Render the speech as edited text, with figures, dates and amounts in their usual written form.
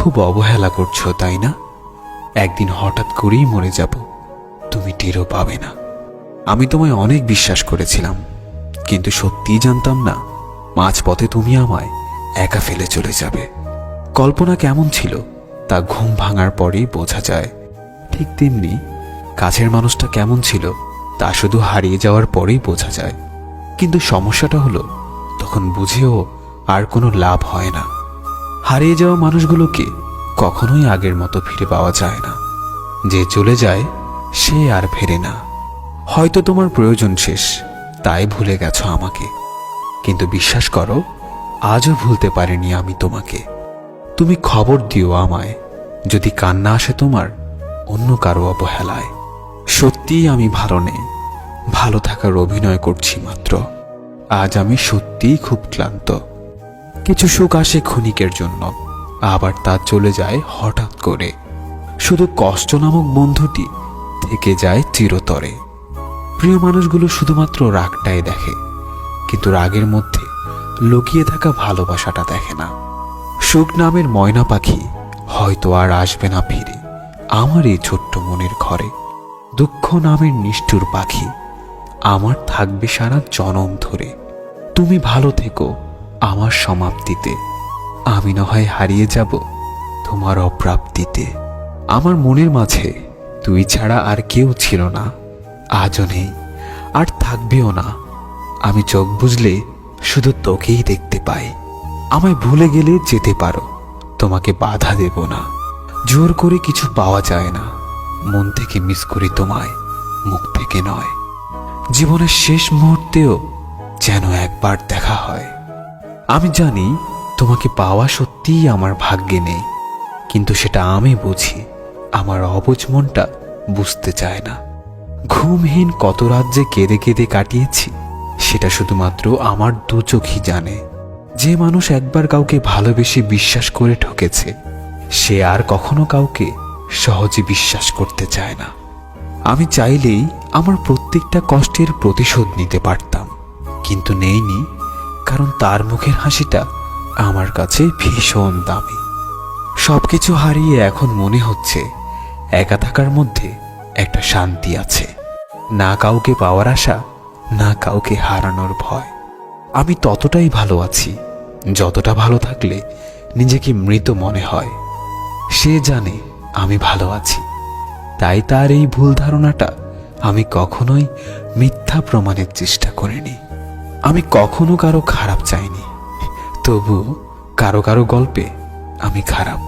খুব অবহেলা করছো তাই না? একদিন হঠাৎ করেই মরে যাব, তুমি টেরও পাবে না। আমি তোমায় অনেক বিশ্বাস করেছিলাম, কিন্তু সত্যিই জানতাম না মাঝপথে তুমি আমায় একা ফেলে চলে যাবে। কল্পনা কেমন ছিল তা ঘুম ভাঙার পরেই বোঝা যায়। ঠিক তেমনি কাছের মানুষটা কেমন ছিল তা শুধু হারিয়ে যাওয়ার পরেই বোঝা যায়। কিন্তু সমস্যাটা হলো তখন বুঝেও আর কোনো লাভ হয় না। হারিয়ে যাওয়া মানুষগুলোকে কখনোই আগের মতো ফিরে পাওয়া যায় না। যে চলে যায় সে আর ফেরে না। হয়তো তোমার প্রয়োজন শেষ, তাই ভুলে গেছো আমাকে, কিন্তু বিশ্বাস করো আজও ভুলতে পারিনি আমি তোমাকে। তুমি খবর দিও আমায় যদি কান্না আসে তোমার অন্য কারো অবহেলায়। সত্যিই আমি ভালো নেই, ভালো থাকার অভিনয় করছি মাত্র। আজ আমি সত্যিই খুব ক্লান্ত। কিছু সুখ আসে ক্ষণিকের জন্য, আবার তা চলে যায় হঠাৎ করে। শুধু কষ্ট নামক বন্ধুটি থেকে যায় চিরতরে। প্রিয় মানুষগুলো শুধুমাত্র রাগটাই দেখে, কিন্তু রাগের মধ্যে লুকিয়ে থাকা ভালোবাসাটা দেখে না। সুখ নামের ময়না পাখি হয়তো আর আসবে না ফিরে আমার এই ছোট্ট মনের ঘরে। দুঃখ নামের নিষ্ঠুর পাখি আমার থাকবে সারা জনম ধরে। তুমি ভালো থেকো আমার সমাপ্তিতে, আমি না হয় হারিয়ে যাব তোমার অপ্রাপ্তিতে। আমার মনের মাঝে তুই ছাড়া আর কেউ ছিল না, আজও নেই আর থাকবেও না। আমি চোখ বুঝলে শুধু তোকেই দেখতে পাই। আমায় ভুলে গেলে যেতে পারো, তোমাকে বাধা দেব না। জোর করে কিছু পাওয়া যায় না, মন থেকে মিস করি তোমায়, মুখ থেকে নয়। জীবনের শেষ মুহূর্তেও যেন একবার দেখা হয়। আমি জানি তোমাকে পাওয়া সত্যিই আমার ভাগ্যে নেই, কিন্তু সেটা আমি বুঝি, আমার অবুঝ মনটা বুঝতে চায় না। ঘুমহীন কত রাত যে কেঁদে কেঁদে কাটিয়েছি সেটা শুধুমাত্র আমার দু চোখই জানে। যে মানুষ একবার কাউকে ভালোবেসে বিশ্বাস করে ঠকেছে, সে আর কখনো কাউকে সহজে বিশ্বাস করতে চায় না। আমি চাইলেই আমার প্রত্যেকটা কষ্টের প্রতিশোধ নিতে পারতাম, কিন্তু নেইনি, কারণ তার মুখের হাসিটা আমার কাছে ভীষণ দামি। সবকিছু হারিয়ে এখন মনে হচ্ছে একা থাকার মধ্যে একটা শান্তি আছে। না কাউকে পাওয়ার আশা, না কাউকে হারানোর ভয়। আমি ততটাই ভালো আছি যতটা ভালো থাকলে নিজেকে মৃত মনে হয়। সে জানে আমি ভালো আছি, তাই তার এই ভুল ধারণাটা আমি কখনোই মিথ্যা প্রমাণের চেষ্টা করিনি। আমি কখনো কারো খারাপ চাইনি, তবু কারো কারো গল্পে আমি খারাপ।